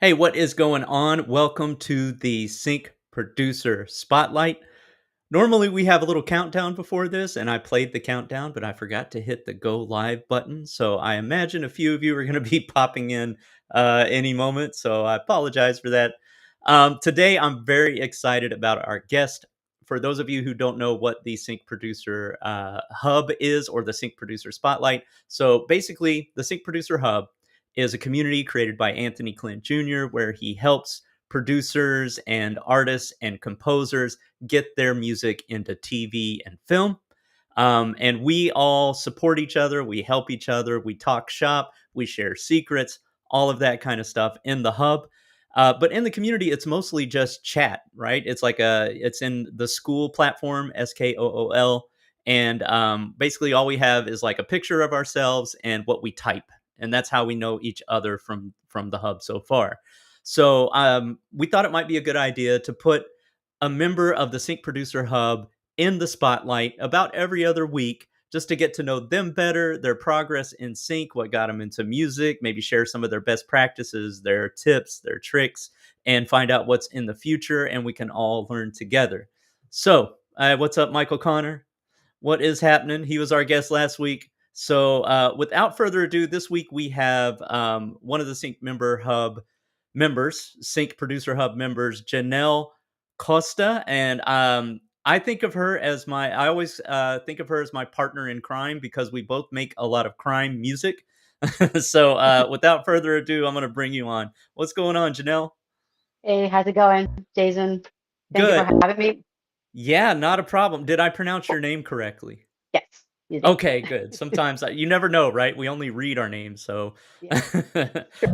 Hey, what is going on? Welcome to the Sync Producer Spotlight. Normally, we have a little countdown before this, and I played the countdown, but I forgot to hit the go live button. So I imagine a few of you are going to be popping in any moment. So I apologize for that. Today, I'm very excited about our guest. For those of you who don't know what the Sync Producer Hub is or the Sync Producer Spotlight, so basically, the Sync Producer Hub is a community created by Anthony Clint Jr., where he helps producers and artists and composers get their music into TV and film. And we all support each other, we help each other, we talk shop, we share secrets, all of that kind of stuff in the hub. But in the community, it's mostly just chat, right? It's in the school platform, SKOOL. And basically, all we have is like a picture of ourselves and what we type. And that's how we know each other from the hub so far. So we thought it might be a good idea to put a member of the Sync Producer Hub in the spotlight about every other week just to get to know them better, their progress in sync, what got them into music, maybe share some of their best practices, their tips, their tricks, and find out what's in the future, and we can all learn together. So, what's up, Michael Connor? What is happening? He was our guest last week. So, without further ado, this week we have one of the Sync Producer Hub members, Janelle Costa, and I always think of her as my partner in crime because we both make a lot of crime music. So, without further ado, I'm going to bring you on. What's going on, Janelle? Hey, how's it going, Jason? Thank you for Good. having me. Yeah, not a problem. Did I pronounce your name correctly? Yes, you did. Okay, good. Sometimes you never know, right? We only read our names, so Yeah,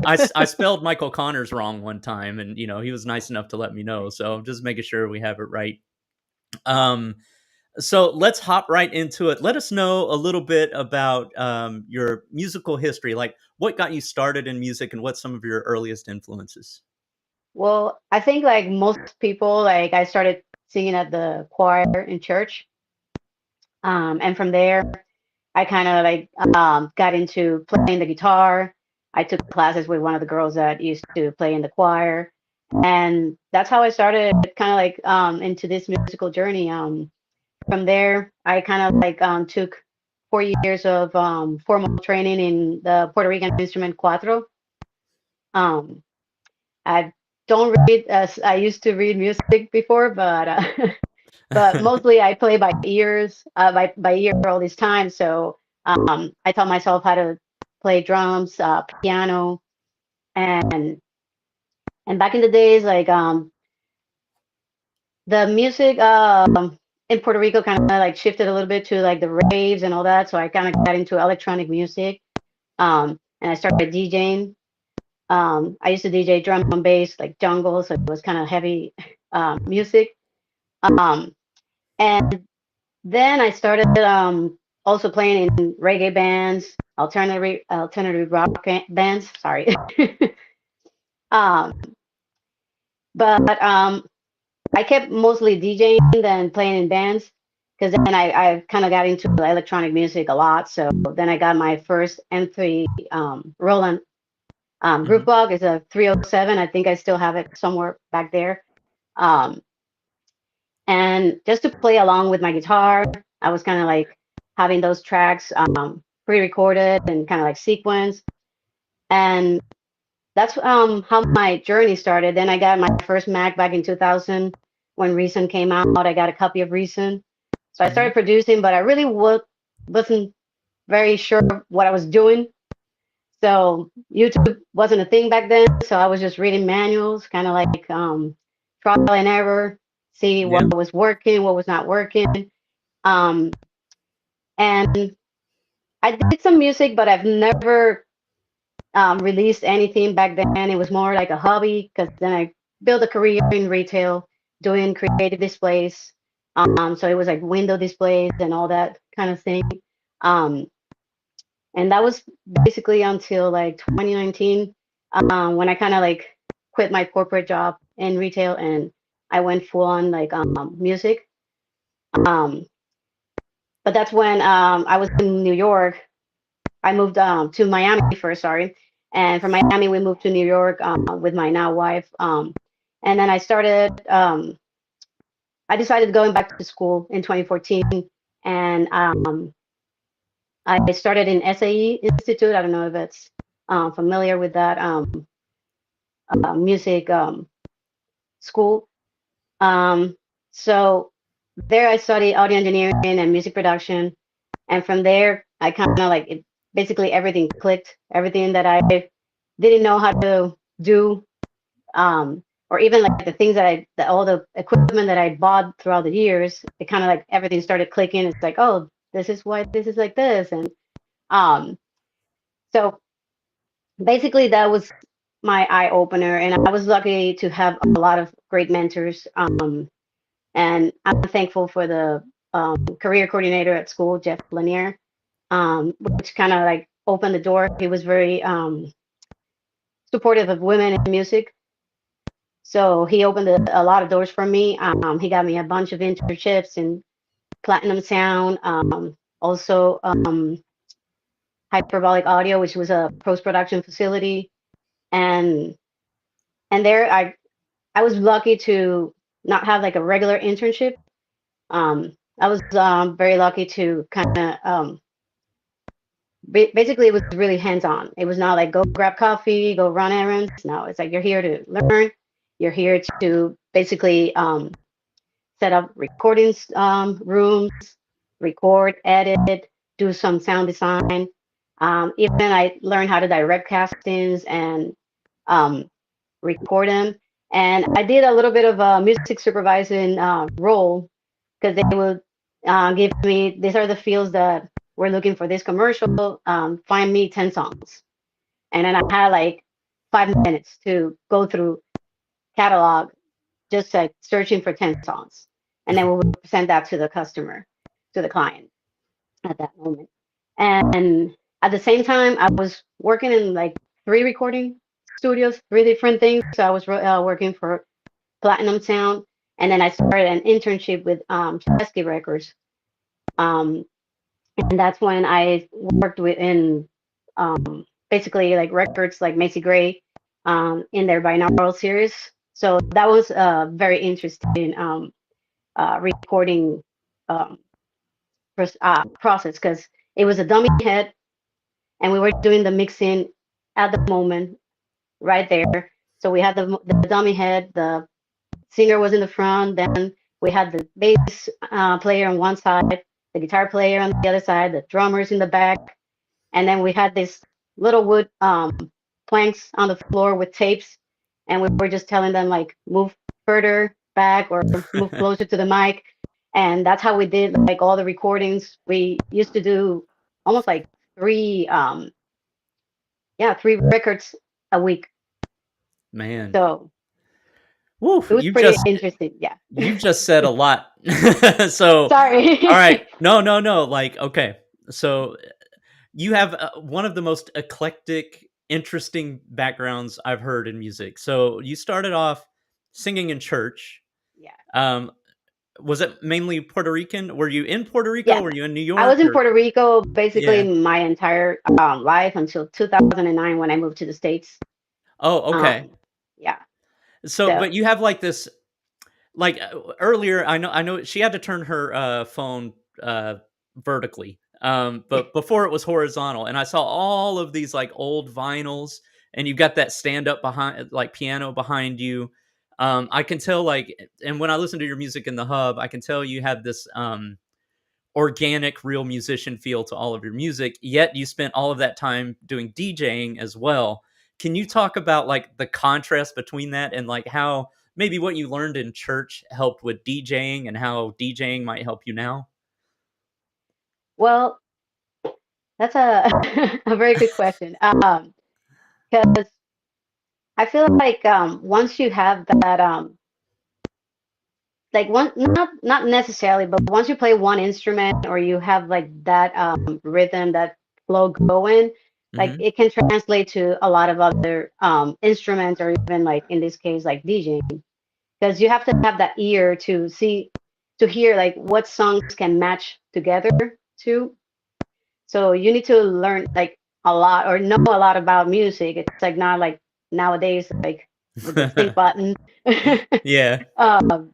I spelled Michael Connors wrong one time, and he was nice enough to let me know. So I'm just making sure we have it right. Um, so let's hop right into it. Let us know a little bit about your musical history, like what got you started in music, and what's some of your earliest influences. well, I think like most people, like I started singing at the choir in church, and from there, I kind of like got into playing the guitar. I took classes with one of the girls that used to play in the choir, and that's how I started kind of like into this musical journey. From there, I kind of like took 4 years of formal training in the Puerto Rican instrument cuatro. Um, I don't read as I used to read music before, but but mostly I play by ears, by ear all this time. So I taught myself how to play drums, piano, and and back in the days, like the music in Puerto Rico kind of like shifted a little bit to like the raves and all that. So I kind of got into electronic music, and I started DJing. I used to DJ drum and bass, like jungle, so it was kind of heavy music. Um, and then I started also playing in reggae bands, alternative rock bands. Sorry, um, but I kept mostly DJing than playing in bands because then I kind of got into electronic music a lot. So then I got my first M3 Roland Groove Hmm. Bug is a 307. I think I still have it somewhere back there. Um, and just to play along with my guitar, I was kind of like having those tracks pre-recorded and kind of like sequence. And that's how my journey started. Then I got my first Mac back in 2000 when Reason came out. I got a copy of Reason. So I Hmm. started producing, but I really wasn't very sure what I was doing. So YouTube wasn't a thing back then, so I was just reading manuals, kind of like trial and error, see what Yeah. was working, what was not working. Um, and I did some music, but I've never released anything back then. It was more like a hobby because then I built a career in retail doing creative displays. So it was like window displays and all that kind of thing. Um, and that was basically until like 2019 when I kind of like quit my corporate job in retail and I went full on like music. Um, but that's when I was in New York. I moved to Miami first, sorry, And from Miami, we moved to New York with my now wife. And then I decided going back to school in 2014, and I started in SAE Institute. I don't know if it's familiar with that music school. Um, so there I studied audio engineering and music production. And from there, I kind of like it, basically everything clicked. Everything that I didn't know how to do, or even like the things that all the equipment that I bought throughout the years, it kind of like everything started clicking. It's like, oh, this is why this is like this. And um, so basically, that was my eye opener. And I was lucky to have a lot of great mentors. And I'm thankful for the career coordinator at school, Jeff Lanier, which kind of like opened the door. He was very supportive of women in music. So he opened a lot of doors for me. He got me a bunch of internships in Platinum Sound, also Hyperbolic Audio, which was a post-production facility. And and there I was lucky to not have like a regular internship. I was very lucky to kind of basically it was really hands-on. It was not like go grab coffee, go run errands. No, it's like you're here to learn. You're here to basically set up recordings rooms, record, edit, do some sound design. Even I learned how to direct castings and um, record them. And I did a little bit of a music supervising role because they would give me, these are the fields that we're looking for this commercial, find me 10 songs. And then I had like 5 minutes to go through catalog, just like searching for 10 songs. And then we would send that to the customer, to the client at that moment. And at the same time, I was working in like 3 recording studios, 3 different things. So I was working for Platinum Sound, and then I started an internship with Chesky Records. Um, and that's when I worked in basically like records like Macy Gray in their binaural series. So that was a very interesting recording um, process because it was a dummy head and we were doing the mixing at the moment right there. So we had the dummy head, the singer was in the front, then we had the bass player on one side, the guitar player on the other side, the drummers in the back, and then we had this little wood planks on the floor with tapes, and we were just telling them like move further back or move closer to the mic, and that's how we did like all the recordings. We used to do almost like three, yeah, 3 records a week. Man. So Woo, it was pretty interesting. Yeah. you've just said a lot. So, all right. Sorry. No, no, no. Like, okay. So you have one of the most eclectic, interesting backgrounds I've heard in music. So you started off singing in church. Yeah. Um, was it mainly Puerto Rican? Were you in Puerto Rico? Yeah. Were you in New I York? was in Or Puerto Rico basically yeah. my entire life until 2009 when I moved to the States. Oh, okay. Yeah. So, So but you have like this, like earlier. I know she had to turn her phone vertically. But before it was horizontal, and I saw all of these like old vinyls, and you got that stand up behind, like piano behind you. I can tell, like, and when I listen to your music in the hub, I can tell you have this organic, real musician feel to all of your music, yet you spent all of that time doing DJing as well. Can you talk about like the contrast between that and like how maybe what you learned in church helped with DJing and how DJing might help you now? well, that's a a very good question. Because I feel like once you have that like one not necessarily, but once you play one instrument or you have like that rhythm, that flow going, like Hmm. it can translate to a lot of other instruments or even like in this case like DJing because you have to have that ear to see to hear like what songs can match together too. So you need to learn like a lot or know a lot about music. It's like not like nowadays, like with the sync button. Yeah. um,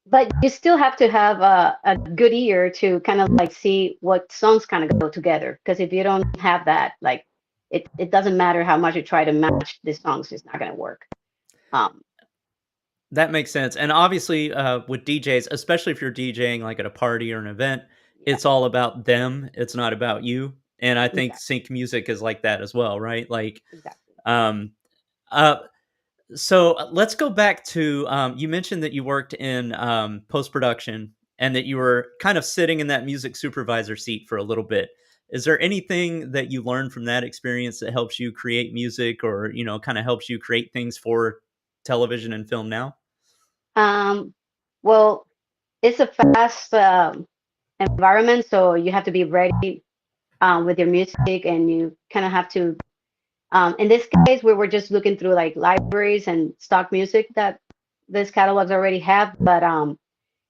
but you still have to have a good ear to kind of like see what songs kind of go together. Because if you don't have that, like it doesn't matter how much you try to match the songs, it's not going to work. Um, That makes sense, and obviously, with DJs, especially if you're DJing, like, at a party or an event, yeah, it's all about them, it's not about you, and I think exactly, sync music is like that as well, right? Like, exactly. um, uh, let's go back to, you mentioned that you worked in, post-production and that you were kind of sitting in that music supervisor seat for a little bit. Is there anything that you learned from that experience that helps you create music or, kinda helps you create things for television and film now? Um, well, it's a fast environment, so you have to be ready with your music, and you kind of have to. In this case, we were just looking through like libraries and stock music that this catalogs already have. But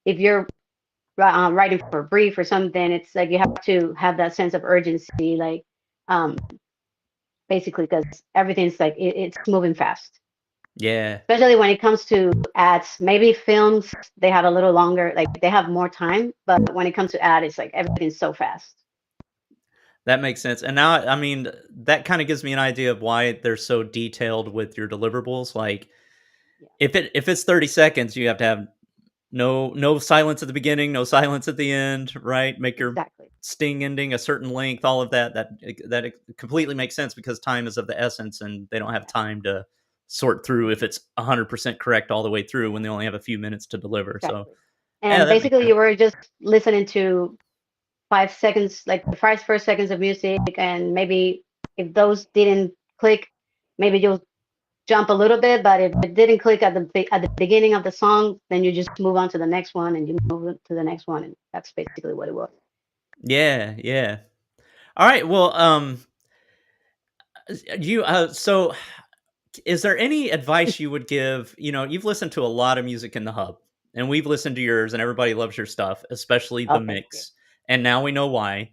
if you're writing for a brief or something, it's like you have to have that sense of urgency, like um, basically because everything's like it's moving fast. Yeah. Especially when it comes to ads. Maybe films they have a little longer, like they have more time, but when it comes to ad, it's like everything's so fast. That makes sense, and now, I mean, that kinda gives me an idea of why they're so detailed with your deliverables, like, Yeah, if it's 30 seconds, you have to have no silence at the beginning, no silence at the end, right? Make your exactly, sting ending a certain length, all of that completely makes sense because time is of the essence, and they don't have yeah, time to sort through if it's 100% correct all the way through when they only have a few minutes to deliver, so, exactly. yeah, And that makes basically, sense. you were just listening to 5 seconds, like the first seconds of music, and maybe if those didn't click, maybe you'll jump a little bit. But if it didn't click at at the beginning of the song, then you just move on to the next one, and you move to the next one, and that's basically what it was. Yeah, yeah. Alright, well, you, so is there any advice you would give? You've listened to a lot of music in the hub, and we've listened to yours, and everybody loves your stuff, especially the Oh, thank you. mix. And now we know why,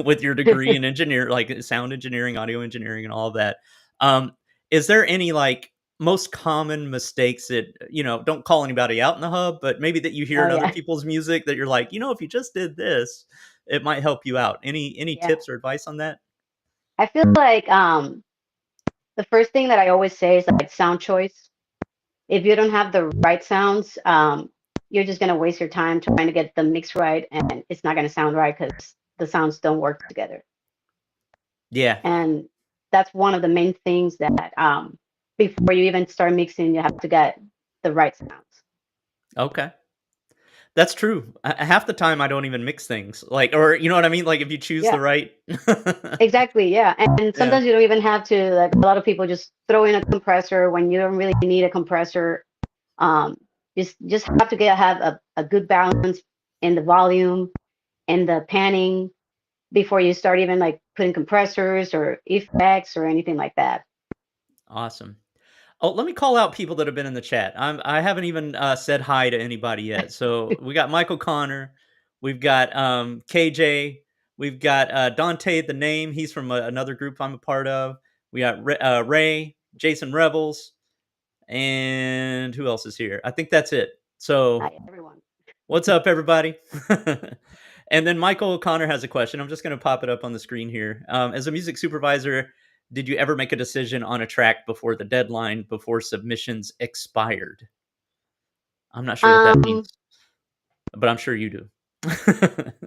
with your degree in like sound engineering, audio engineering, and all of that. Um, is there any like most common mistakes that don't call anybody out in the hub, but maybe that you hear Oh in other yeah, people's music that you're like, if you just did this, it might help you out. Any yeah. tips or advice on that? I feel like the first thing that I always say is like sound choice. If you don't have the right sounds, you're just gonna waste your time trying to get the mix right, and it's not gonna sound right because the sounds don't work together. Yeah. And that's one of the main things that before you even start mixing, you have to get the right sounds. Okay. That's true. Half the time I don't even mix things, like, or you know what I mean? Like, if you choose the Yeah, right exactly. Yeah, and Yeah. sometimes you don't even have to. Like a lot of people just throw in a compressor when you don't really need a compressor. Um, just have to have a good balance in the volume and the panning before you start even like putting compressors or effects or anything like that. Awesome. Oh, let me call out people that have been in the chat. I haven't even, said hi to anybody yet. So, we got Michael Connor, we've got, KJ, we've got, Dante the Name, he's from another group I'm a part of. We got Ray, Jason Rebels, and who else is here? I think that's it. So, Not everyone. what's up, everybody? And then Michael O'Connor has a question. I'm just going to pop it up on the screen here. As a music supervisor, did you ever make a decision on a track before the deadline, before submissions expired? I'm not sure what that means, Um, but I'm sure you do.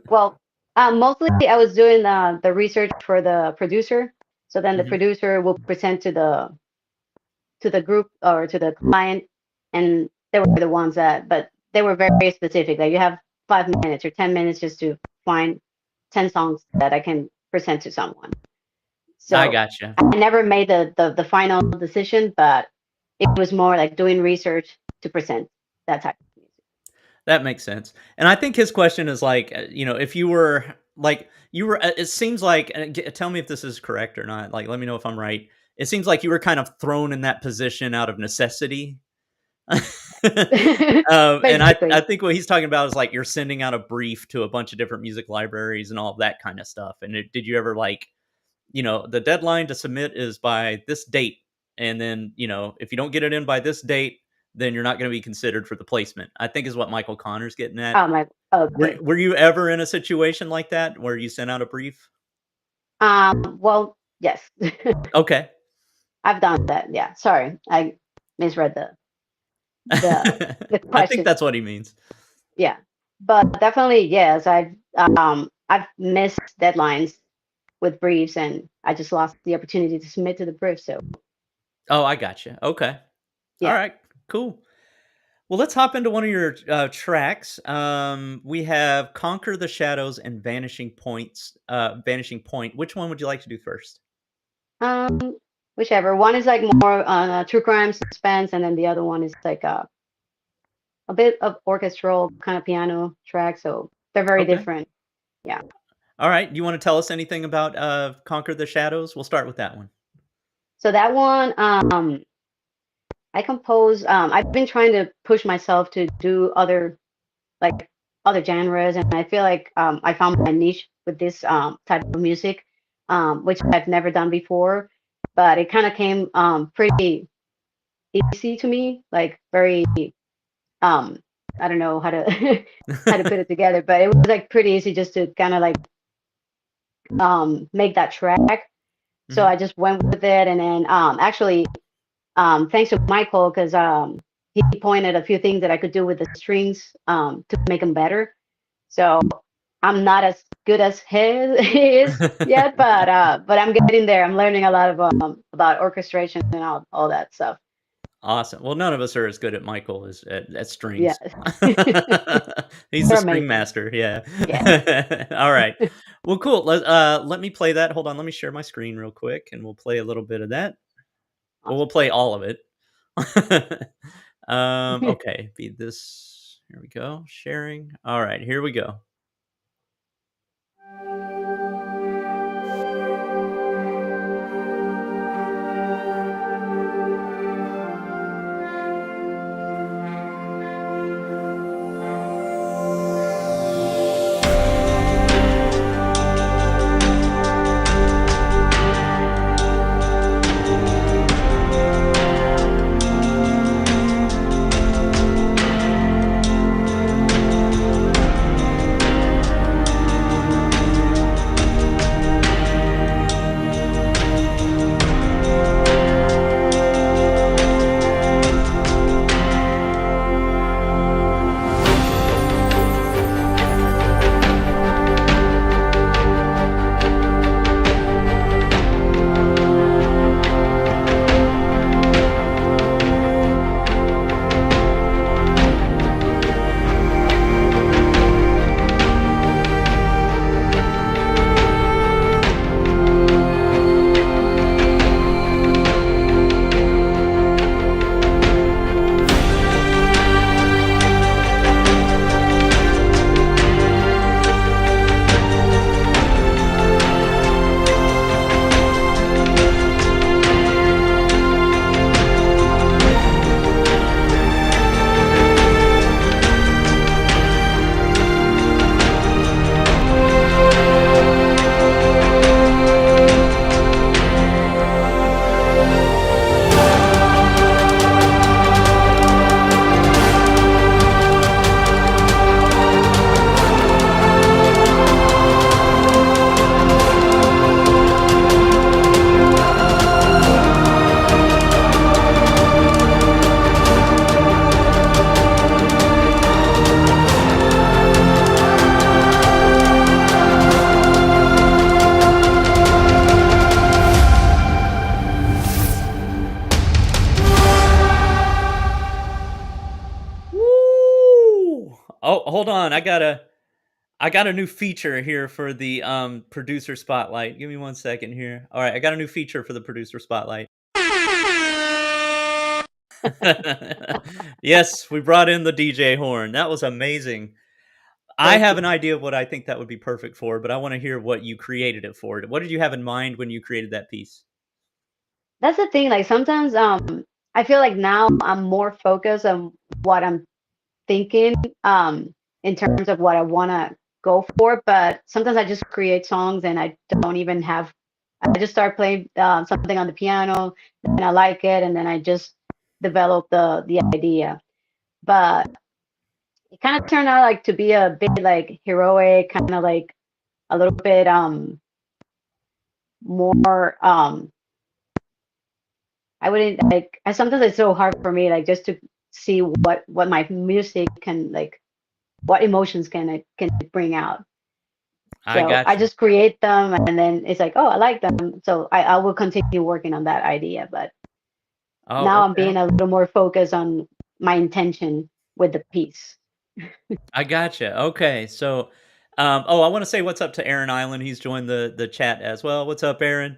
well, mostly I was doing the research for the producer. So then the Mhm. producer will present to the group or to the client, and they were the ones that, but they were very specific. Like you have 5 minutes or 10 minutes just to find 10 songs that I can present to someone. I So gotcha. I never made the final decision, but it was more like doing research to present that type of music. That makes sense. And I think his question is like, if you were like, it seems like, tell me if this is correct or not. Like, let me know if I'm right. It seems like you were kind of thrown in that position out of necessity. And I Basically. think what he's talking about is like you're sending out a brief to a bunch of different music libraries and all of that kind of stuff. And did you ever like the deadline to submit is by this date, and then if you don't get it in by this date, then you're not going to be considered for the placement. I think is what Michael Connor's getting at. Oh my. Okay. Were you ever in a situation like that where you sent out a brief? Well, yes. Okay. I've done that. Yeah. Sorry, I misread the I think question. that's what he means. Yeah, but definitely yes. I've missed deadlines with briefs, and I just lost the opportunity to submit to the brief. So Oh, I got you. Okay. All yeah. right. Cool. Well, let's hop into one of your tracks. We have "Conquer the Shadows" and "Vanishing Points." "Vanishing Point." Which one would you like to do first? Um, Whichever one is like more true crime suspense, and then the other one is like a bit of orchestral kind of piano track. So they're very Okay. different. Yeah. All right. Do you want to tell us anything about "Conquer the Shadows"? We'll start with that one. So that one, I compose. I've been trying to push myself to do like other genres, and I feel like I found my niche with this type of music, which I've never done before. But it kind of came pretty easy to me, like very um, I don't know how to how to put it together, but it was like pretty easy just to kind of like make that track. So Hmm. I just went with it, and then actually thanks to Michael because he pointed a few things that I could do with the strings to make them better. So I'm not as good as he is yet, but I'm getting there. I'm learning a lot of about orchestration and all that stuff. Awesome. Well, none of us are as good at Michael as at Yeah, strings. they're He's the string amazing. master. Yeah. Yeah. All right. Well, cool. Let me play that. Hold on. Let me share my screen real quick, and we'll play a little bit of that. Well, we'll Awesome. play all of it. Okay. Be this. Here we go. Sharing. All right. Here we go. Woo! Oh, hold on. I got a new feature here for the producer spotlight. Give me 1 second here. All right, I got a new feature for the producer spotlight. Yes, we brought in the DJ horn. That was amazing. I Thank have you. an idea of what I think that would be perfect for, but I want to hear what you created it for. What did you have in mind when you created that piece? That's the thing. Like sometimes I feel like now I'm more focused on what I'm thinking in terms of what I want to go for, but sometimes I just create songs and I don't even have I just start playing something on the piano, and I like it, and then I just develop the idea. But it kind of turned out like to be a bit like heroic, kind of like a little bit more I wouldn't like I sometimes it's so hard for me like just to see what my music can like what emotions can it bring out. I So I got you. just create them and then it's like, oh, I like them. So I will continue working on that idea. But now Oh, I'm okay. being a little more focused on my intention with the piece. I gotcha. Okay. So, oh, I want to say what's up to Aaron Island. He's joined the chat as well. What's up, Aaron?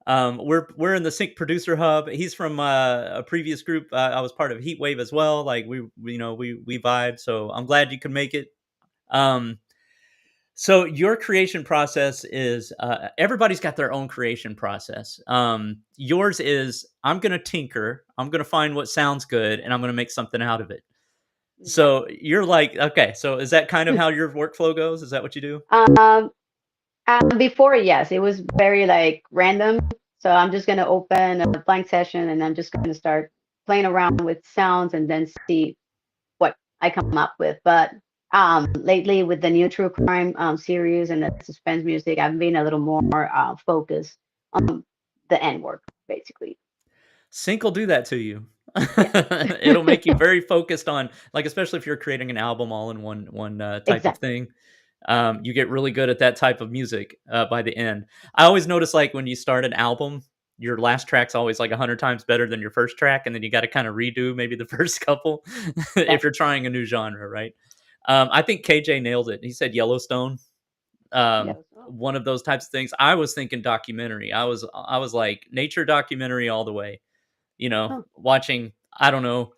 We're in the Sync Producer Hub. He's from a previous group. I was part of Heatwave as well. Like we vibe. So I'm glad you could make it. Um, so your creation process is everybody's got their own creation process. Yours is I'm gonna tinker. I'm gonna find what sounds good, and I'm gonna make something out of it. So Exactly. you're like, okay, so is that kind of how your workflow goes? Is that what you do? Um, Before, yes, it was very like random. So I'm just gonna open a blank session and I'm just gonna start playing around with sounds and then see what I come up with. But lately with the new true crime series and the suspense music, I've been a little more focused on the end work, basically. Sync will do that to you. Yeah, It'll make you very focused on, like, especially if you're creating an album all in one type of exactly. thing. You get really good at that type of music by the end. I always notice, like, when you start an album, your last track's always like 100 times better than your first track, and then you got to kind of redo maybe the first couple if That, you're trying a new genre, right? I think KJ nailed it. He said Yellowstone. yeah. One of those types of things. I was thinking documentary. I was like nature documentary all the way. Oh. Watching, I don't know,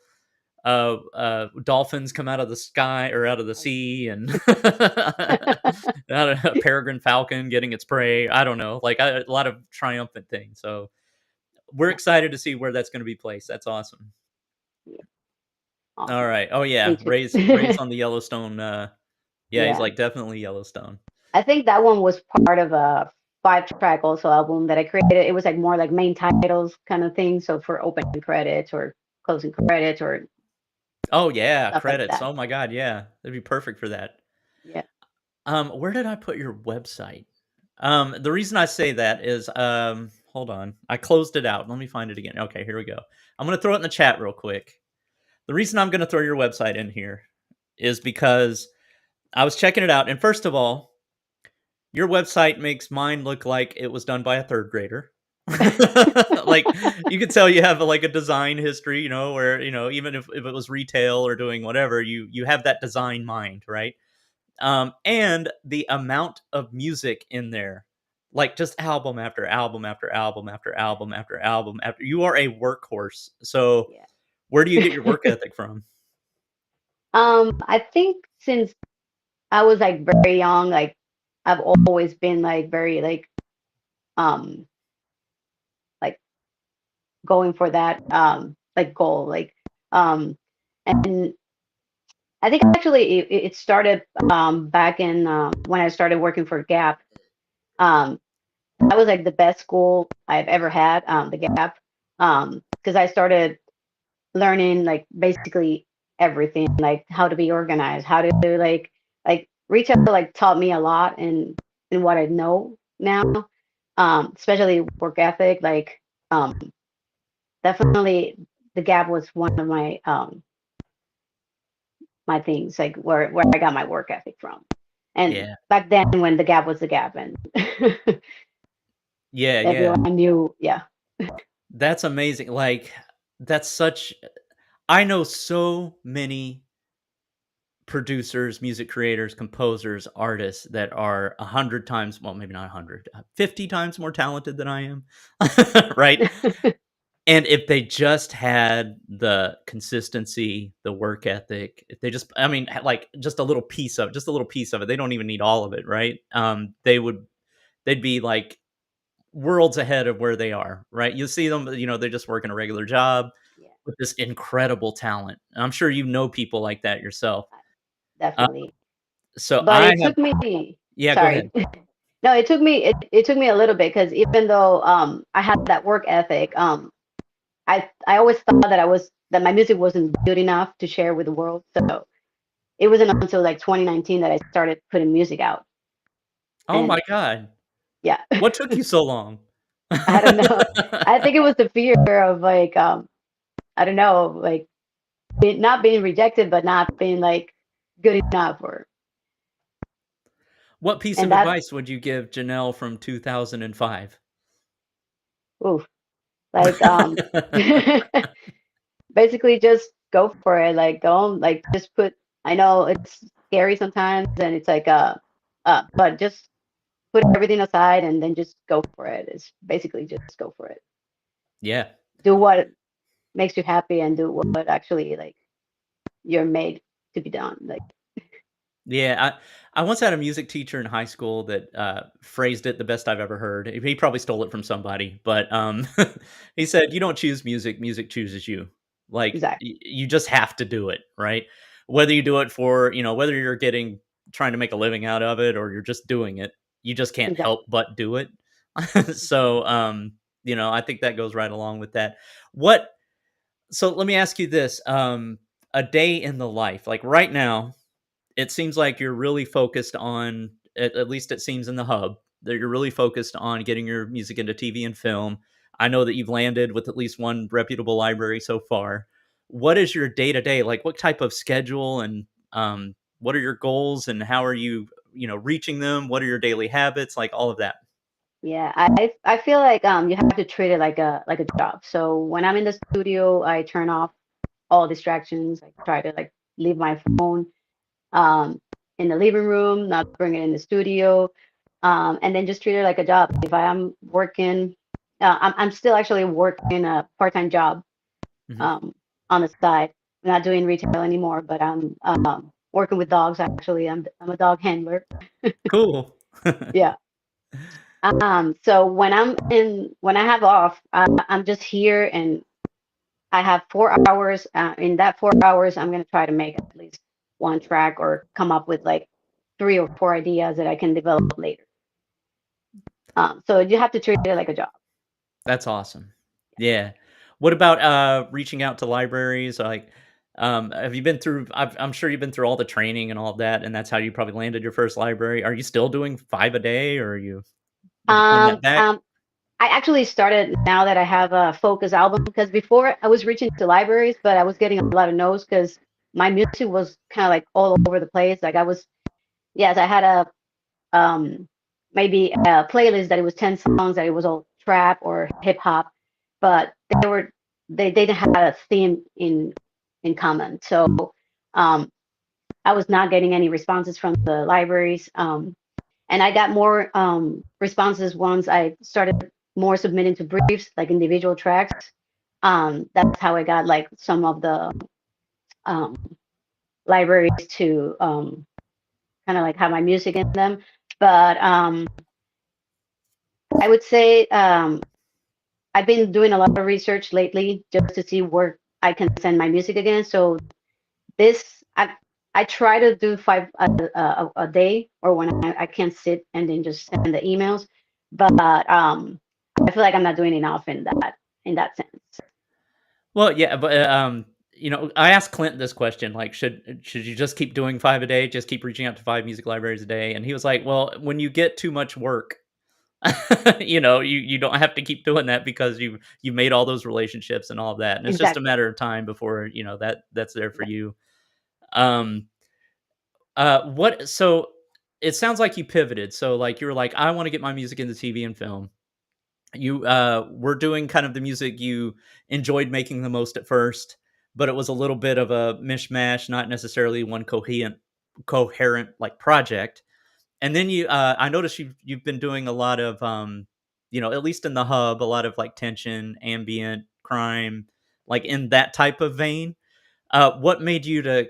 dolphins come out of the sky or out of the sea, and I don't know, a peregrine falcon getting its prey. I don't know, like a lot of triumphant things. So we're Yeah, excited to see where that's going to be placed. That's awesome. yeah, All awesome. right. Oh Me yeah, too. Ray's on the Yellowstone. Yeah, he's Yeah, like definitely Yellowstone. I think that one was part of a 5 track also album that I created. It was like more like main titles kind of thing. So for opening credits or closing credits or Oh yeah, stuff like credits. that. Oh my god, yeah, that'd be perfect for that. Yeah. Where did I put your website? The reason I say that is, hold on, I closed it out. Let me find it again. Okay, here we go. I'm gonna throw it in the chat real quick. The reason I'm gonna throw your website in here is because I was checking it out, and first of all, your website makes mine look like it was done by a third grader. Like you could tell you have like a design history, where even if it was retail or doing whatever, you have that design mind, right? And the amount of music in there, like just album after album after album after album after album after, you are a workhorse. So Yeah. where do you get your work ethic from? I think since I was like very young, like I've always been like very um like going for that like goal. Um and I think actually it started back in when I started working for Gap. Um that was like the best school I've ever had, the Gap. Because I started learning like basically everything, like how to be organized, how to do like retail like taught me a lot in what I know now. Especially work ethic, like definitely the Gap was one of my things, like where I got my work ethic from. And Yeah. back then when the Gap was the Gap and Yeah, yeah. everyone knew, yeah. That's amazing. Like that's such I know so many producers, music creators, composers, artists that are 100 times, well, maybe not 100, 50 times more talented than I am. Right? And if they just had the consistency, the work ethic, if they just, I mean, like just a little piece of, just a little piece of it. They don't even need all of it, right? They'd be like worlds ahead of where they are, right? You see them, they're just working a regular job Yeah, with this incredible talent. I'm sure you know people like that yourself. Uh, definitely. so But I it have, took me, yeah, go sorry, ahead. No, it took me a little bit because even though I had that work ethic, I always thought that my music wasn't good enough to share with the world. So it wasn't until like 2019 that I started putting music out. Oh And my god. yeah, What took you so long? I don't know. I think it was the fear of like I don't know, like not being rejected, but not being like good enough, or What piece and of that advice would you give Janelle from 2005? oof, like basically just go for it. Like don't like just put. I know it's scary sometimes, and it's like but just put everything aside and then just go for it. It's basically just go for it. Yeah. Do what makes you happy and do what actually like you're made to be done. Like Yeah, I once had a music teacher in high school that, phrased it the best I've ever heard. He probably stole it from somebody, but, he said, "You don't choose music, music chooses you." Like, exactly, you just have to do it, right? Whether you do it for whether you're getting trying to make a living out of it or you're just doing it, you just can't help exactly. but do it. So, I think that goes right along with that. What so let me ask you this, a day in the life, like, right now it seems like you're really focused on at least it seems in the hub that you're really focused on getting your music into TV and film. I know that you've landed with at least one reputable library so far. What is your day to day like? What type of schedule and what are your goals and how are you reaching them? What are your daily habits? Like all of that. Yeah, I feel like you have to treat it like a job. So when I'm in the studio, I turn off all distractions. I try to like leave my phone um in the living room, not bring it in the studio, and then just treat it like a job. If I am working, I'm still actually working a part-time job Mhm. um on the side. I'm not doing retail anymore, but I'm working with dogs. Actually, I'm a dog handler. Cool. Yeah. So when I have off, I'm just here and I have 4 hours. In that 4 hours, I'm gonna try to make at least one track or come up with like 3 or 4 ideas that I can develop later. So you have to treat it like a job. That's awesome. Yeah. What about, reaching out to libraries? Like, have you been through I'm sure you've been through all the training and all of that, and that's how you probably landed your first library. Are you still doing 5 a day, or did you turn Um, that back? um, I actually started now that I have a focus album because before I was reaching to libraries, but I was getting a lot of no's because my music was kind of like all over the place. Like I was, yes, I had a maybe a playlist that it was 10 songs that it was all trap or hip hop, but they were they didn't have a theme in common. So um, I was not getting any responses from the libraries, and I got more responses once I started more submitting to briefs like individual tracks. That's how I got like some of the um, libraries to kind of like have my music in them, but I would say I've been doing a lot of research lately just to see where I can send my music again. So this, I try to do five a day, or when I can't sit and then just send the emails. But I feel like I'm not doing enough in that sense. Well, yeah, but, I asked Clint this question, like, should you just keep doing 5 a day? Just keep reaching out to 5 music libraries a day? And he was like, "Well, when you get too much work, you don't have to keep doing that because you made all those relationships and all of that, and it's just a Exactly. matter of time before, that's there for Exactly. you." Um, what so it sounds like you pivoted. So, like, you were like, "I wanna get my music into TV and film." You, were doing kind of the music you enjoyed making the most at first, but it was a little bit of a mishmash, not necessarily one coherent, like, project. And then I noticed you've been doing a lot of, at least in the hub, a lot of, like, tension, ambient, crime, like, in that type of vein. What made you to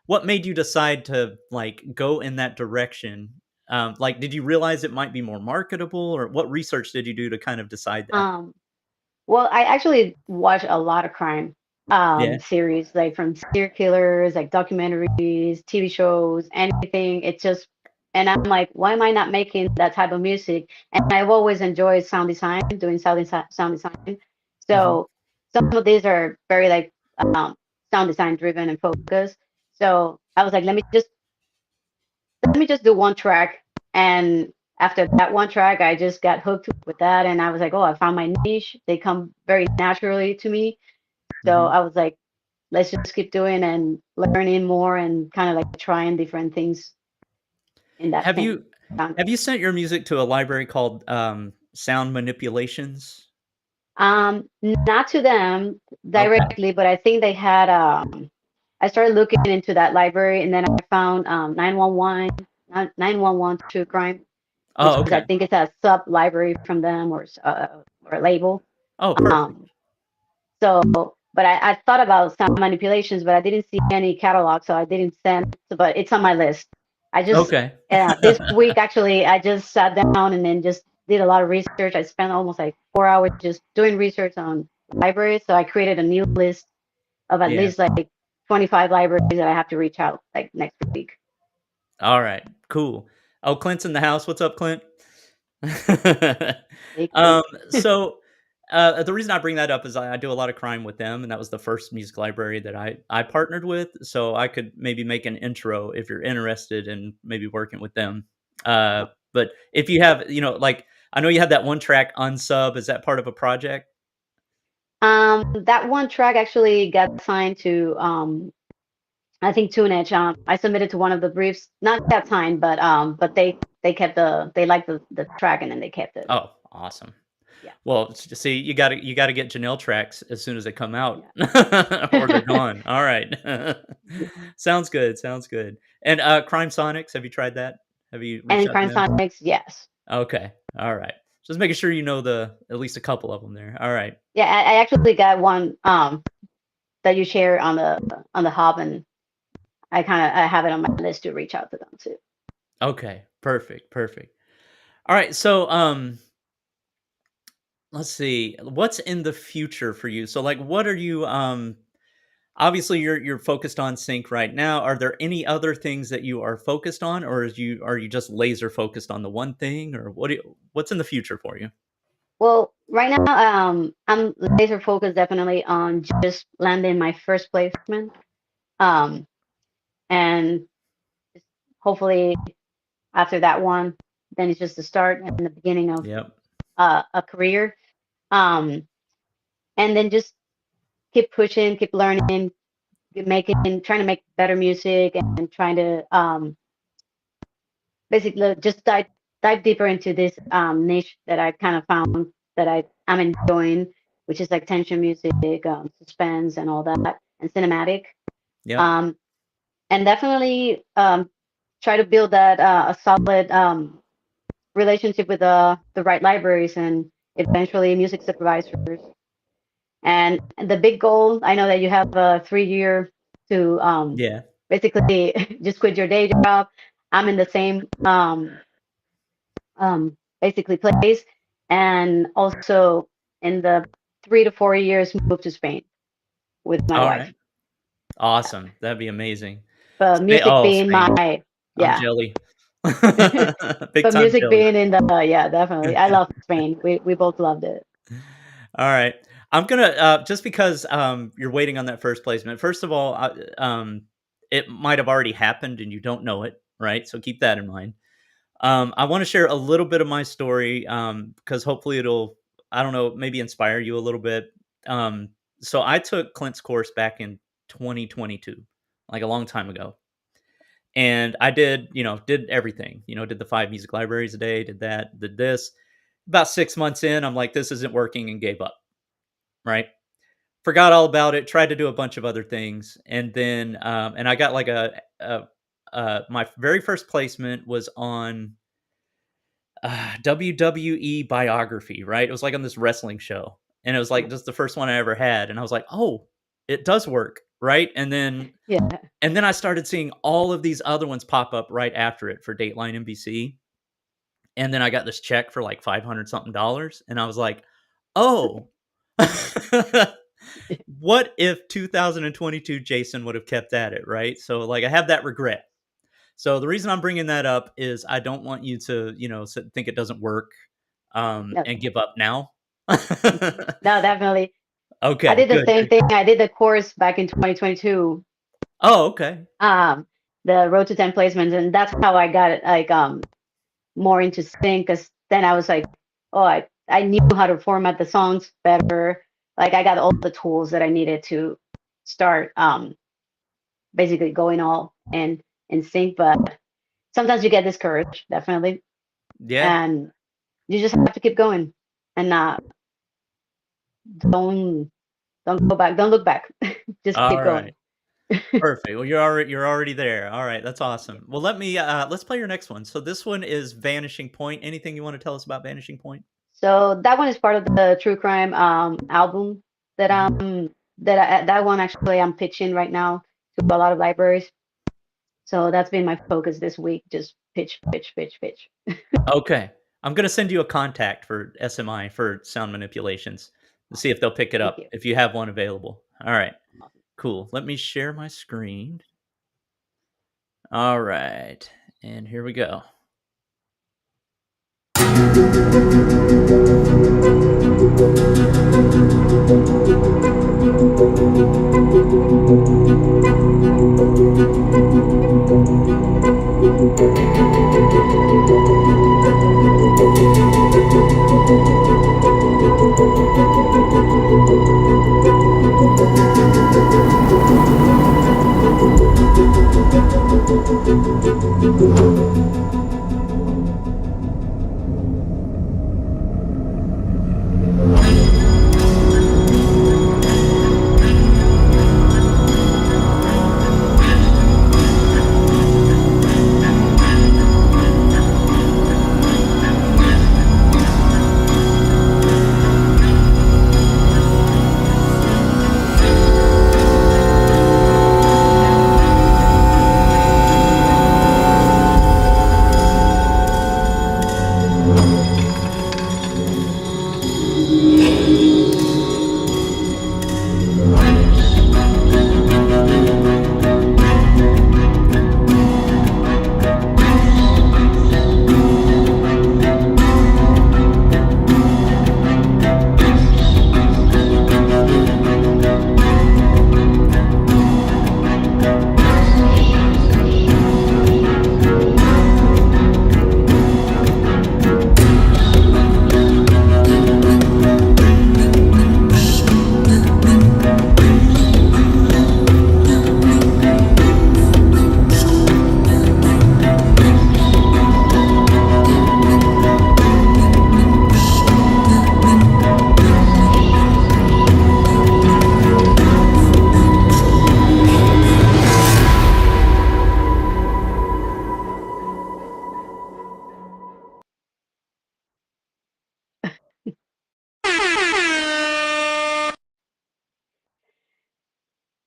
what made you decide to, like, go in that direction? Like, did you realize it might be more marketable, or what research did you do to kind of decide that? Um, well, I actually watch a lot of crime Yeah. series, like from serial killers, like documentaries, TV shows, anything. It's just And I'm like, why am I not making that type of music? And I've always enjoyed sound design, doing sound design. Mhm. So some of these are very like um, sound design driven and focused. So I was like, let me just do one track. And after that one track, I just got hooked with that. And I was like, oh, I found my niche. They come very naturally to me. So Mhm. I was like, let's just keep doing and learning more and kind of like trying different things in that Have same you genre. have you sent your music to a library called, Sound Manipulations? Not to them Okay. directly, but I think they had. I started looking into that library, and then I found 911, 911 True Crime, which Oh, is I okay. think it's a sub library from them or a label. Oh, perfect. Um, so, but I thought about sound manipulations, but I didn't see any catalog, so I didn't send. But it's on my list. I just Okay. this week actually, I just sat down and then just did a lot of research. I spent almost like 4 hours just doing research on libraries. So I created a new list of at Yeah. least like 25 libraries that I have to reach out like next week. Alright, cool. Oh, Clint's in the house. What's up, Clint? Hey, Clint. Um, so, the reason I bring that up is I do a lot of crime with them, and that was the first music library that I partnered with, so I could maybe make an intro if you're interested in maybe working with them. But if you have, like, I know you had that one track Unsub, is that part of a project? That one track actually got signed to I think Tunage. I submitted to one of the briefs, not that time, but they kept they liked the track and then they kept it. Oh, awesome. Yeah, Well, see, you gotta get Janelle tracks as soon as they come out, or they're yeah, gone. All right. yeah. Sounds good, sounds good. And, Crime Sonics, have you tried that? Have you reached And out to Crime them? Sonics, yes, Okay, alright. Just making sure you know at least a couple of them there. Alright. yeah. I actually got one that you share on the hub, and I have it on my list to reach out to them too. Okay, perfect, perfect. Alright, so, let's see, what's in the future for you? So, like, what are you, obviously, you're focused on sync right now. Are there any other things that you are focused on, or are you just laser focused on the one thing, or what's in the future for you? Well, right now, I'm laser focused definitely on just landing my first placement, um, and hopefully after that one, then it's just the start and the beginning of Yep. a career. Um, and then just keep pushing, keep learning, keep making, trying to make better music, and trying to basically just dive deeper into this niche that I kind of found that I'm enjoying, which is like tension music, suspense, and all that, and cinematic. Yep. Um, and definitely try to build that a solid relationship with the right libraries and eventually music supervisors. And the big goal, I know that you have a 3 year to Yeah. basically just quit your day job. I'm in the same basically place, and also in the 3 to 4 years move to Spain with my wife. Alright. Awesome. That'd be amazing. But music being Spain. my I'm yeah, jelly. Big but time music jelly. being in the yeah, definitely. I love Spain. We both loved it. Alright. I'm gonna, just because, you're waiting on that first placement, first of all, it might have already happened and you don't know it, right? So keep that in mind. I want to share a little bit of my story, because hopefully it'll, I don't know, maybe inspire you a little bit. Um, so I took Clint's course back in 2022, like a long time ago. And I did everything, did the 5 music libraries a day, did that, did this. About 6 months in, I'm like, this isn't working and gave up, right? Forgot all about it, tried to do a bunch of other things. And then, and I got like my very first placement was on WWE Biography, right? It was like on this wrestling show, and it was like just the first one I ever had, and I was like, "Oh, it does work," right? Yeah. And then I started seeing all of these other ones pop up right after it for Dateline NBC, and then I got this check for like 500 something dollars, and I was like, "Oh, what if 2022 Jason would have kept at it," right? So like I have that regret. So the reason I'm bringing that up is I don't want you to, think it doesn't work, No, and give up now. no, definitely. I Okay, did the good, same good. thing. I did the course back in 2022, Oh, okay. um, the Road to 10 Placements, and that's how I got it, like more into sync. Because then I was like, oh, I knew how to format the songs better. Like I got all the tools that I needed to start basically going all in sync. But sometimes you get discouraged, definitely, Yeah. and you just have to keep going and don't don't go back, don't look back, just keep Alright. going. Perfect. Well, you're already there. Alright, that's Yeah. awesome. Well, let's play your next one. So this one is Vanishing Point. Anything you wanna tell us about Vanishing Point? So that one is part of the true crime album that Mhm. that one actually I'm pitching right now to a lot of libraries. So that's been my focus this week, just pitch, pitch, pitch, pitch. Okay. I'm gonna send you a contact for SMI, for sound manipulations, to see if they'll pick it Thank up, you. if you have one available. Alright, Awesome. cool. Let me share my screen. Alright, and here we go.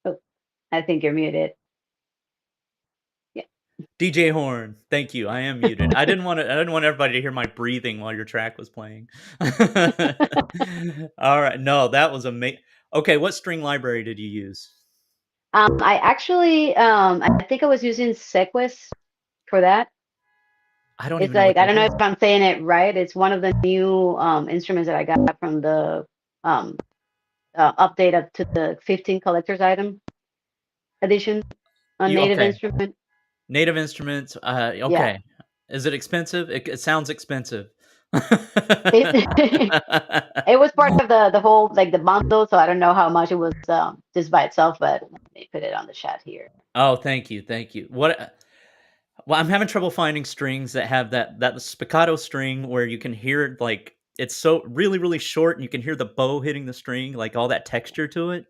Oh, I think you're muted. Yeah. DJ Horn, thank you, I am muted. I didn't want everybody to hear my breathing while your track was playing. Alright, no, that was okay, what string library did you use? I actually, I think I was using Sequus for that. I don't It's even know like, what I that don't know if is. I'm saying it right. It's one of the new instruments that I got from the um, update up to the 15 collector's item edition on You Native okay. Instrument. Native Instruments, Yeah. okay. Is it expensive? It sounds expensive. It, it was part of the whole, like the bundle, so I don't know how much it was just by itself, but let me put it on the chat here. Oh, thank you, thank you. Well, I'm having trouble finding strings that have that spiccato string where you can hear it, like, it's so really, really short and you can hear the bow hitting the string, like, all that texture to it.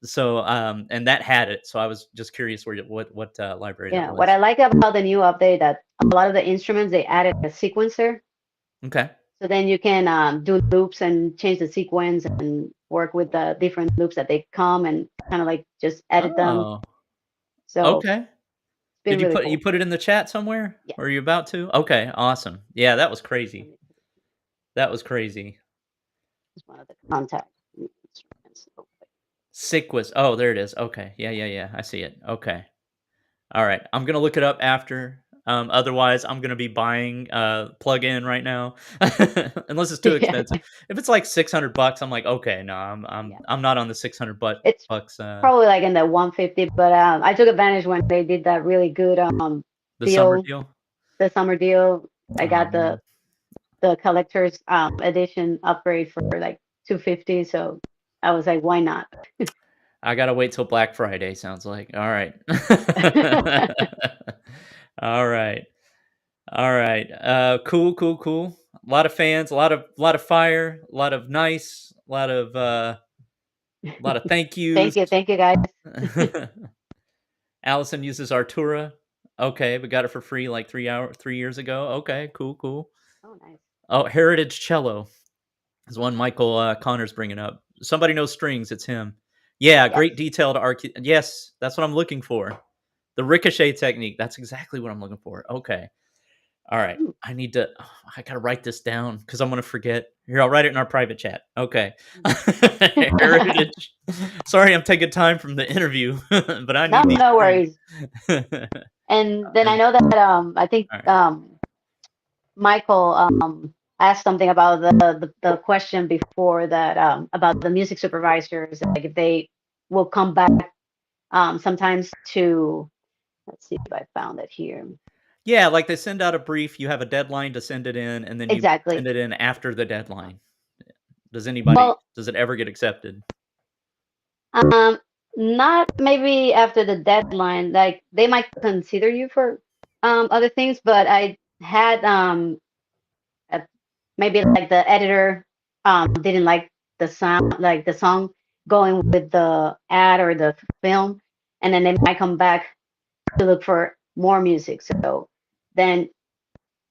So, and that had it, so I was just curious what library that Yeah, what was. I like about the new update that a lot of the instruments they added a sequencer, Okay. so then you can do loops and change the sequence and work with the different loops that they come and kind of like just edit them. Oh, So okay. it's been Did really you cool. put it in the chat somewhere? Yeah, Or are you about to? Okay, awesome. Yeah, that was crazy. That was crazy. it's one of the contact instruments. Sick was Oh, there it is. Okay. Yeah, yeah, yeah. I see it. Okay. All right, I'm gonna look it up after. Otherwise, I'm gonna be buying plug-in right now, unless it's too Yeah, expensive. If it's like $600, I'm like, okay, no, I'm I'm yeah. I'm not on the 600 It's bucks. probably like in the 150, but I took advantage when they did that really good The summer deal, deal. the summer deal. I Oh got man, the collector's edition upgrade for like 250, so I was like, why not? I gotta wait till Black Friday. Sounds like all right. All right. All right. Cool, cool, cool. A lot of fans, a lot of fire, a lot of nice, a lot of thank yous. Thank you guys. Allison uses Artura. Okay, we got it for free like 3 years ago. Okay, cool, cool. Oh, nice. Oh, Heritage Cello is one Michael Connor's bringing up. Somebody knows strings. It's him. Yeah, Yes. great detailed arc. Yes, that's what I'm looking for. The ricochet technique. That's exactly what I'm looking for. Okay. All right. Ooh. I need to I gotta write this down because I'm gonna forget. Here, I'll write it in our private chat. Okay. Heritage. Sorry, I'm taking time from the interview, but I No, need these no strings. worries. And then I know that I think All right. Michael asked something about the question before that about the music supervisors, like if they will come back sometimes to, let's see if I found it here. Yeah, like they send out a brief, you have a deadline to send it in, and then you Exactly. send it in after the deadline. Well, Does it ever get accepted? um, not maybe after the deadline, like they might consider you for other things, but I had uh, maybe like the editor didn't like the sound, like the song going with the ad or the film, and then they might come back to look for more music. So then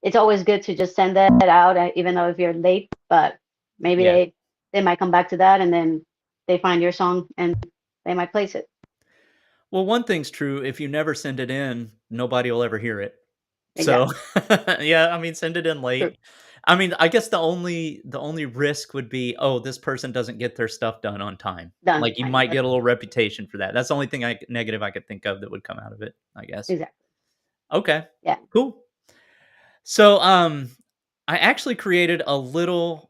it's always good to just send that out, even though if you're late. But maybe Yeah. they might come back to that, and then they find your song and they might place it. Well, one thing's true, if you never send it in, nobody will ever hear it. So, Exactly. yeah, I mean, send it in True. late. I mean, I guess the only risk would be, oh, this person doesn't get their stuff done on time. Done on Like, you time. might That's get a little reputation for that. That's the only thing negative I could think of that would come out of it, I guess. exactly. Okay, Yeah. cool. So, I actually created a little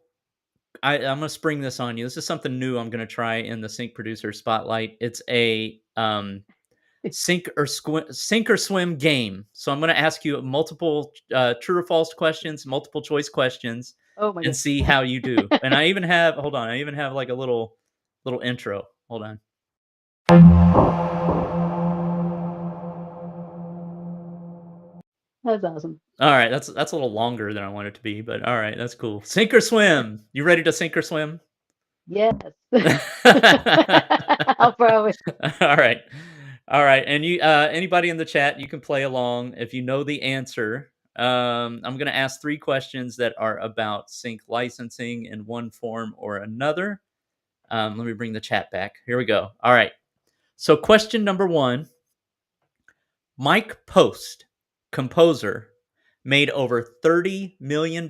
I'm gonna spring this on you. This is something new I'm gonna try in the Sync Producer Spotlight. It's a, sink or swim game. So I'm going to ask you multiple true or false questions, multiple choice questions, Oh my and see how you do. And I even have hold on, I even have like a little intro. Hold on. That's awesome. All right, that's a little longer than I want it to be, but all right, that's cool. Sink or swim? You ready to sink or swim? Yes. All I'll probably. right. All right. And you anybody in the chat, you can play along if you know the answer. I'm going to ask 3 questions that are about sync licensing in one form or another. Let me bring the chat back. Here we go. All right. So question number 1, Mike Post, composer, made over $30 million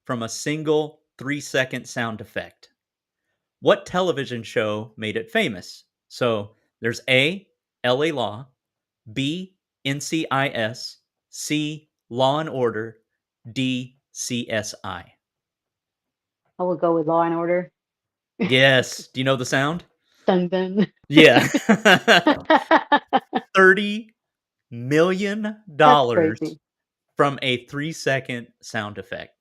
from a single 3-second sound effect. What television show made it famous? So there's A, LA Law, B, NCIS, C, Law and Order, D, CSI. I will go with Law and Order. Yes. Do you know the sound? Dun dun. Yeah. $30 That's million crazy. from a 3-second sound effect.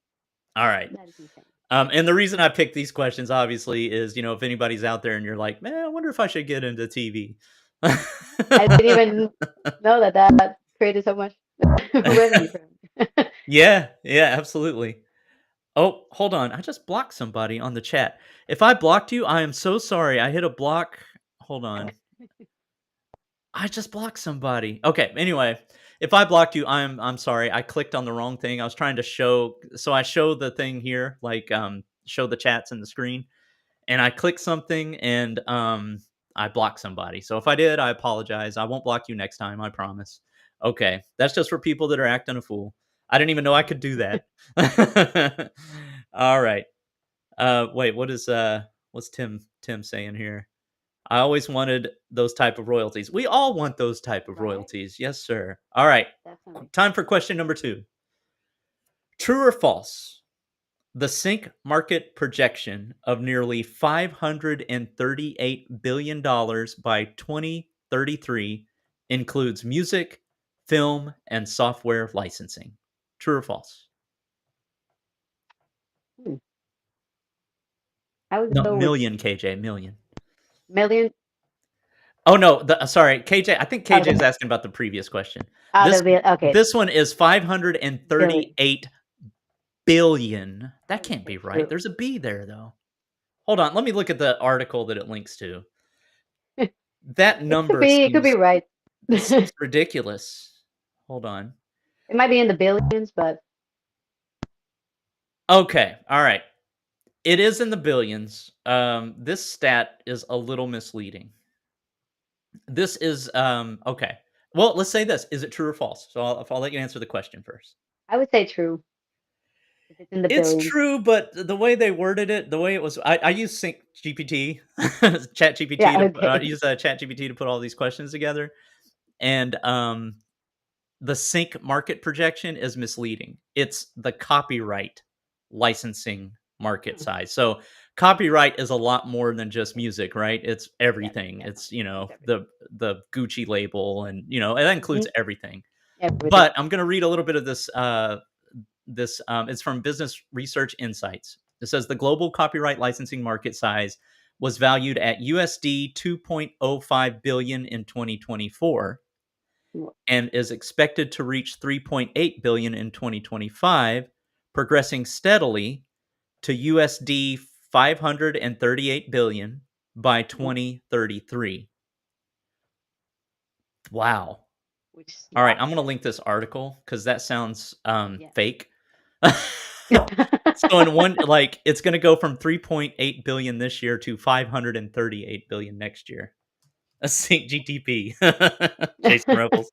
All right. That is insane. And the reason I picked these questions, obviously, is if anybody's out there and you're like, man, I wonder if I should get into TV. I didn't even know that that created so much revenue for him. Yeah, yeah, absolutely. Oh, hold on. I just blocked somebody on the chat. If I blocked you, I am so sorry. I hit a block. Hold on. I just blocked somebody. Okay, anyway, if I blocked you, I'm sorry. I clicked on the wrong thing. I was trying to I show the thing here, like show the chats in the screen, and I clicked something and I blocked somebody. So if I did, I apologize. I won't block you next time, I promise. Okay, that's just for people that are acting a fool. I didn't even know I could do that. All right. Wait, what's Tim saying here? I always wanted those type of royalties. We all want those type of Right? royalties. Yes, sir. All right. Definitely. Time for question number 2. True or false? The sync market projection of nearly $538 billion dollars by 2033 includes music, film, and software licensing. True or false? Hmm. I would No, go with million, KJ, million. million. Oh, no, sorry, KJ, I think KJ is Okay. asking about the previous question. The bill. Okay. This one is Billion. 538,000,000,000. That can't be Okay. right. True. There's a B there, though. Hold on, let me look at the article that it links to. That It could number be. It could be right. seems It ridiculous. Hold on. might be in the billions, but Okay, alright. It is in the billions. This stat is a little misleading. This is, okay. Well, let's say this. Is it true or false? So I'll let you answer the question first. I would say true if it's in the It's billions. true, but the way they worded it, the way it was I use Sync GPT, Yeah. ChatGPT to Okay. use, ChatGPT to put all these questions together, and, the sync market projection is misleading. It's the copyright licensing market Hmm. size. So copyright is a lot more than just music, right? It's Yes. everything. It's, Definitely. It's everything. the Gucci label and, that includes Hmm. everything. Everything. But I'm going to read a little bit of it's from Business Research Insights. It says the global copyright licensing market size was valued at USD 2.05 billion in 2024 Well, and is expected to reach 3.8 billion in 2025, progressing steadily to USD 538 billion by mhm. 2033. Wow. Which is All right, wow. I'm going to link this article cuz that sounds Yeah. fake. So in one like it's going to go from 3.8 billion this year to 538 billion next year. A sync GTP. Jason Rebels.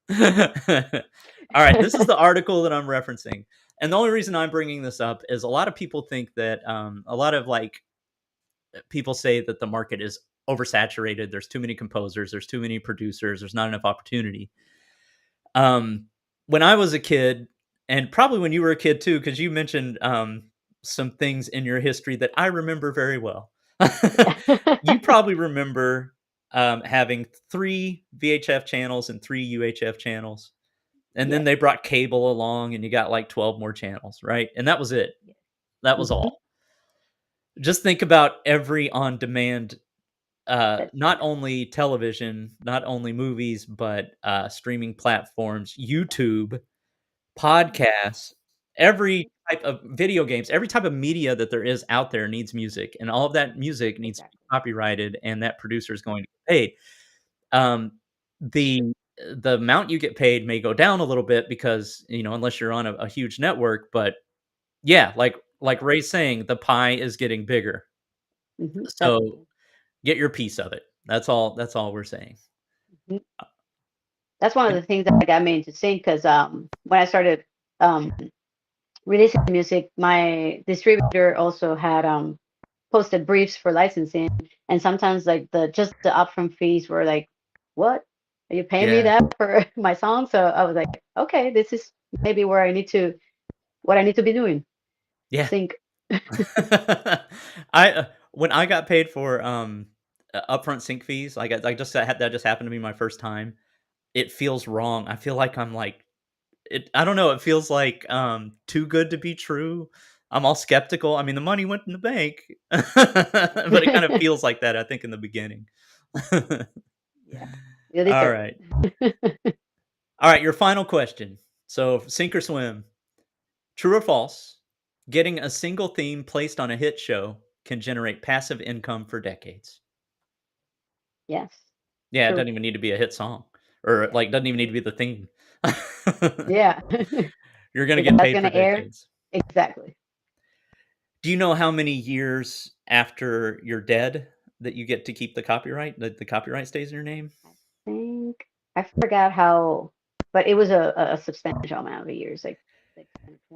All right, this is the article that I'm referencing. And the only reason I'm bringing this up is a lot of people think that a lot of like people say that the market is oversaturated. There's too many composers, there's too many producers, there's not enough opportunity. Um, when I was a kid, and probably when you were a kid too, because you mentioned some things in your history that I remember very well. You probably remember having 3 VHF channels and 3 UHF channels. And then Yes. they brought cable along and you got like 12 more channels, right? And that was it. Yes. That was Hmm. all. Just think about every on demand, That's not yeah. only television, not only movies, but streaming platforms, YouTube, podcasts, every Hmm. type of video games, every type of media that there is out there needs music, and all of that music needs to be Exactly. copyrighted, and that producer is going to get paid. Um, the the amount you get paid may go down a little bit because, unless you're on a huge network, but yeah, like Ray's saying, the pie is getting bigger. So Definitely. get your piece of it. That's all we're saying. Mhm. That's one of And the things that got me into sync because when I started um, releasing music, my distributor also had posted briefs for licensing, and sometimes like the upfront fees were like, "What? Are you paying me yeah, that for my song?" So I was like, "Okay, this is maybe where I need to what I need to be doing." yeah. Sync. When I got paid for, upfront sync fees, like, I just that just happened to be my first time, it feels wrong. I feel like I'm, like I don't know, it feels like, too good to be true. I'm all skeptical. I mean, the money went in the bank, but it kind of feels like that, I think, in the beginning. Yeah, you deserve Alright. it. Alright, your final question. So, sink or swim. True or false? Getting a single theme placed on a hit show can generate passive income for decades. Yes, Yeah, it true. doesn't even need to be a hit song, or, Yeah, like, doesn't even need to true. be the theme. Yeah, You're gonna if get that's paid gonna for air, decades. exactly. Do you know how many years after you're dead that you get to keep the copyright? That the copyright stays in your name? I think I forgot how, but it was a substantial amount of years, like 10,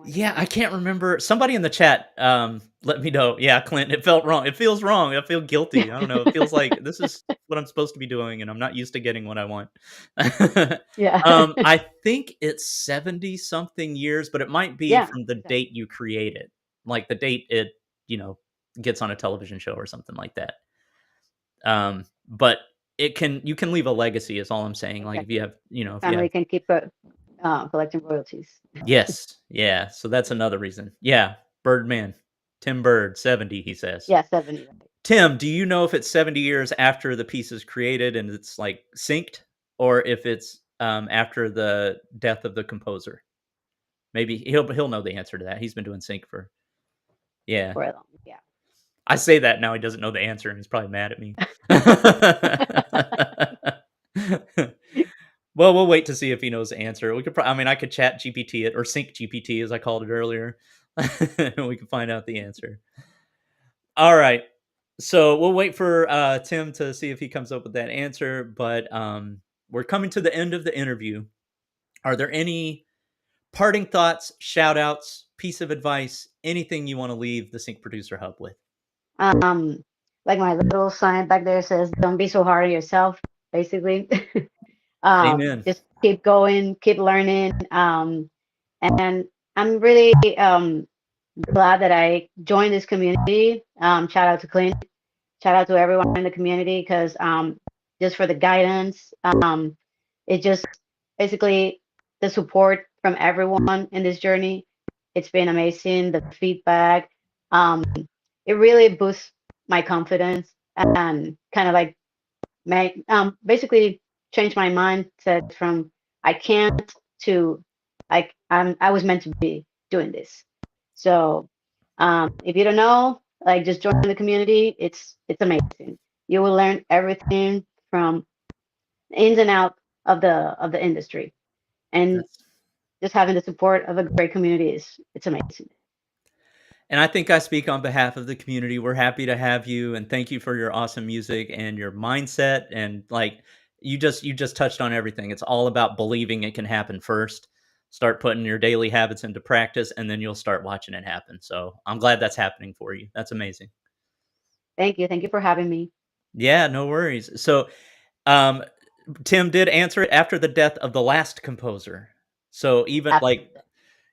Yeah, 20. I can't remember. Somebody in the chat, let me know. Yeah, Clint, it felt wrong. It feels wrong. I feel guilty. I don't know. It feels like this is what I'm supposed to be doing, and I'm not used to getting what I want. Yeah. I think it's 70 something years, but it might be Yeah, from the exactly. date you create it, like the date it, you know, gets on a television show or something like that. But you can leave a legacy is all I'm saying. Like if you Exactly. have, you The know, if you family have can keep collecting royalties. yes, yeah. So that's another reason. Yeah, Birdman, Tim Bird, 70, he says. Yeah, 70, right. Tim, do you know if it's 70 years after the piece is created and it's like synced, or if it's after the death of the composer? Maybe he'll know the answer to that. He's been doing sync for yeah. For a long, yeah. I say that now he doesn't know the answer and he's probably mad at me. Well, we'll wait to see if he knows the answer. We could I mean, I could chat GPT it or sync GPT as I called it earlier. And we can find out the answer. All right. So we'll wait for Tim to see if he comes up with that answer. But we're coming to the end of the interview. Are there any parting thoughts, shout outs, piece of advice, anything you want to leave the Sync Producer Hub with? Um, like my little sign back there says, "Don't be so hard on yourself." Basically, Amen. just keep going, keep learning. And I'm really glad that I joined this community. Shout out to Clint. Shout out to everyone in the community because just for the guidance. It just basically the support from everyone in this journey. It's been amazing. The feedback. Um, it really boosts my confidence and kind of like make basically change my mindset from I can't to like I was meant to be doing this. So if you don't know, like just join the community. It's amazing. You will learn everything from the ins and out of the industry, and That's just having the support of a great community is it's amazing. And I think I speak on behalf of the community. We're happy to have you and thank you for your awesome music and your mindset and like you just touched on everything. It's all about believing it can happen first. Start putting your daily habits into practice and then you'll start watching it happen. So, I'm glad that's happening for you. That's amazing. Thank you for having me. Yeah, no worries. So, um Tim did answer it after the death of the last composer. So, even After like that,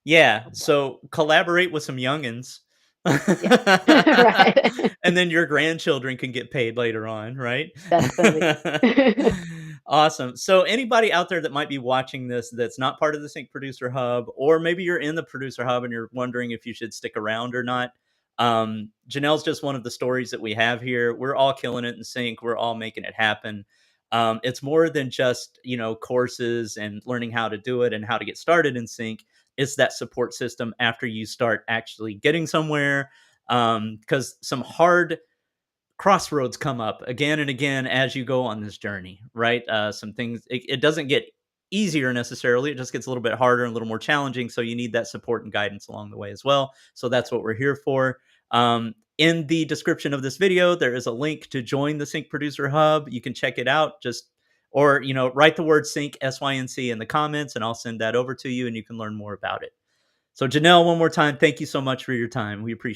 yeah, of course. so collaborate with some youngins. Yeah. Right. And then your grandchildren can get paid later on, right? Definitely. Awesome. So anybody out there that might be watching this that's not part of the Sync Producer Hub, or maybe you're in the Producer Hub and you're wondering if you should stick around or not, Janelle's just one of the stories that we have here. We're all killing it in Sync. We're all making it happen. It's more than just, courses and learning how to do it and how to get started in Sync. It's that support system after you start actually getting somewhere. Because some hard crossroads come up again and again as you go on this journey, right? Some things, it doesn't get easier necessarily. It just gets a little bit harder and a little more challenging. So you need that support and guidance along the way as well. So that's what we're here for. In the description of this video, there is a link to join the Sync Producer Hub. You can check it out. Or, write the word sync, SYNC, in the comments, and I'll send that over to you and you can learn more about it. So, Janelle, one more time, thank you so much for your time. We appreciate it.